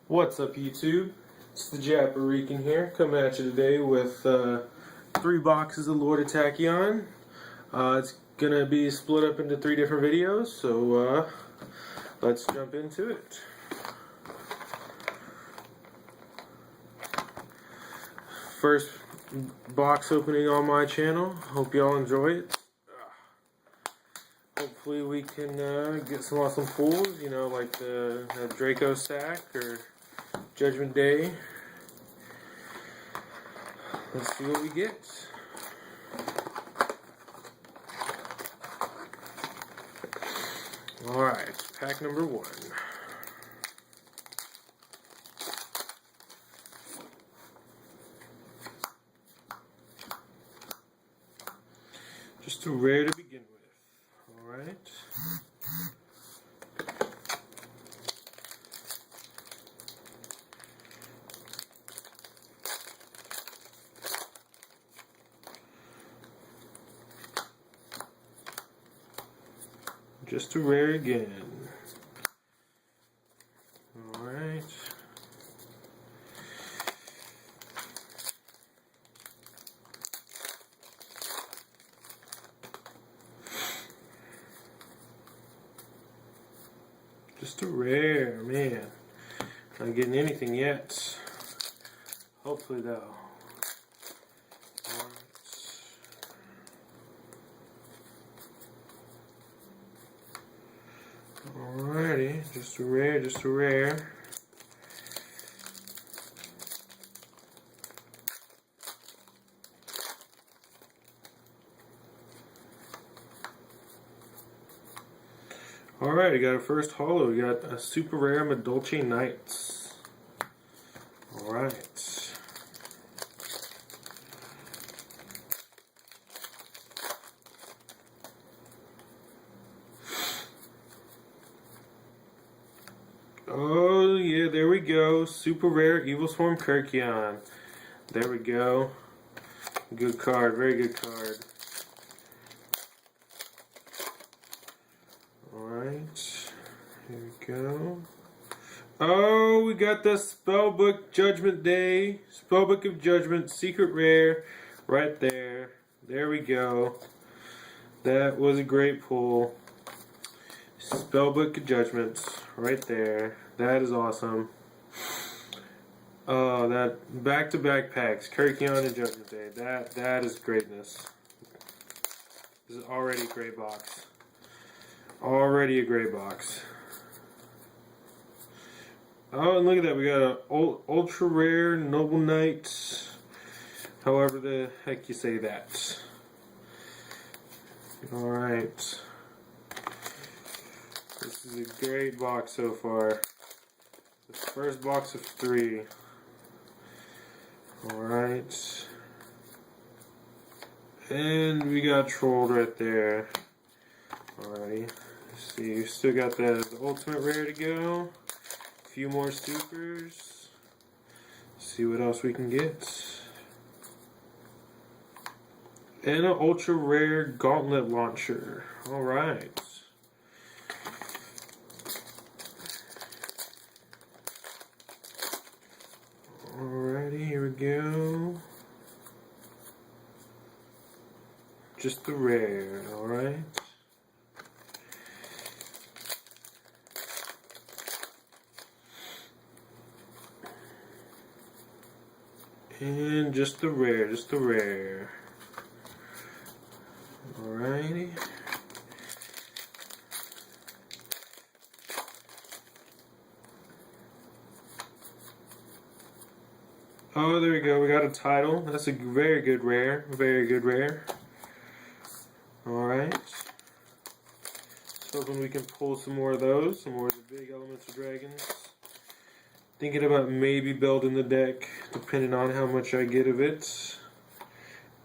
What's up, YouTube? It's the Japarican here, coming at you today with 3 boxes of Lord of Tachyon. It's gonna be split up into 3 different videos, so let's jump into it. First box opening on my channel. Hope y'all enjoy it. Hopefully we can get some awesome pulls, you know, like the Draco stack or Judgment Day. Let's see what we get. Alright, pack number 1. Just a rare to begin with. Alright. Just a rare again. Alright. Just a rare, man. Not getting anything yet. Hopefully though. Alrighty, just a rare, just a rare. Alright, we got our first holo. We got a super rare Dolce Knights. Alright. Oh yeah, there we go. Super rare Evil Swarm Tachyon. There we go. Good card, very good card. Alright, here we go. Oh, we got the Spellbook Judgment Day. Spellbook of Judgment, secret rare, right there. There we go. That was a great pull. Spellbook of Judgment, right there. That is awesome. Oh, that back-to-back packs, Tachyon and Judgment Day. That is greatness. This is already a great box. Already a great box. Oh, and look at that. We got an ultra rare Noble Knight. However the heck you say that. Alright. This is a great box so far. The first box of 3. Alright. And we got trolled right there. Alrighty. Let's see, we still got the ultimate rare to go. A few more supers. See what else we can get. And an ultra rare gauntlet launcher. Alright. Alrighty, here we go. Just the rare, alright. And just the rare, just the rare. Alrighty. Oh, there we go. We got a title. That's a very good rare. Very good rare. Alright. Hoping we can pull some more of those. Some more of the big Elemental Dragons. Thinking about maybe building the deck, depending on how much I get of it.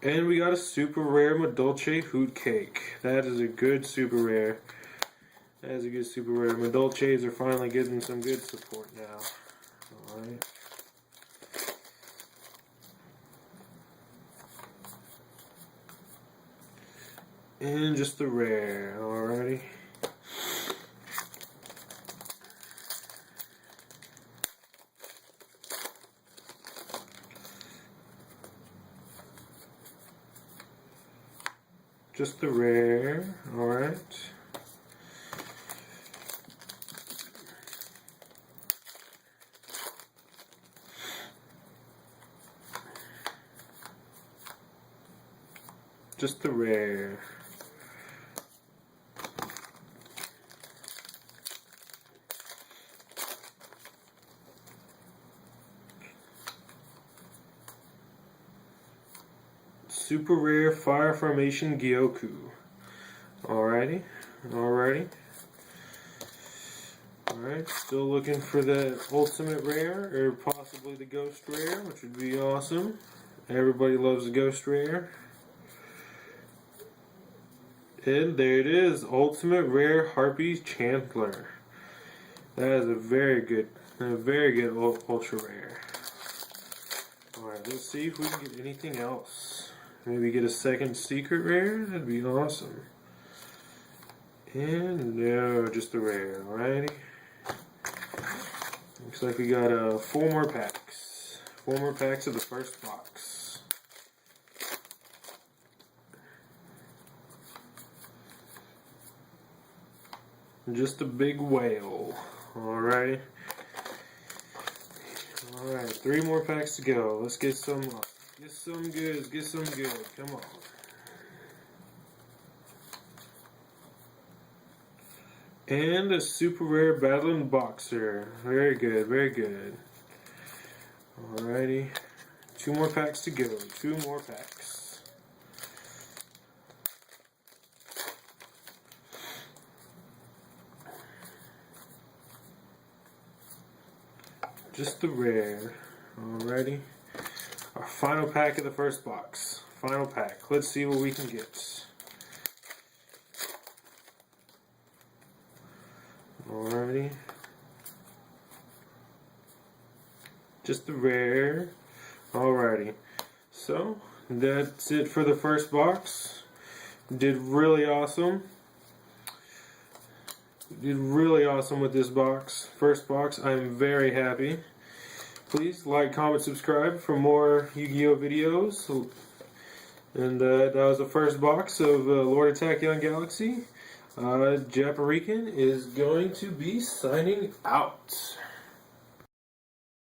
And we got a super rare Madolce Hoot Cake. That is a good super rare. That is a good super rare. Madolces are finally getting some good support now. Alright. And just the rare, alrighty. Just the rare. Alright. Just the rare. Super rare Fire Formation Gyoku. Alrighty. Alrighty. Alright, still looking for the ultimate rare, or possibly the ghost rare, which would be awesome. Everybody loves the ghost rare. And there it is, ultimate rare Harpy's Chandler. That is a very good ultra rare. Alright, let's see if we can get anything else. Maybe get a second secret rare? That'd be awesome. And no, just the rare, alrighty. Looks like we got 4 more packs. 4 more packs of the first box. Just a big whale. Alrighty. Alright, 3 more packs to go. Let's get some luck. Get some good. Get some good. Come on. And a super rare Battling Boxer. Very good, very good. Alrighty. 2 more packs to go. 2 more packs. Just the rare. Alrighty. Our final pack of the first box. Final pack. Let's see what we can get. Alrighty. Just the rare. Alrighty. So, that's it for the first box. Did really awesome. Did really awesome with this box. First box, I'm very happy. Please like, comment, subscribe for more Yu-Gi-Oh videos. And that was the first box of Lord of Tachyon Galaxy. Japarican is going to be signing out.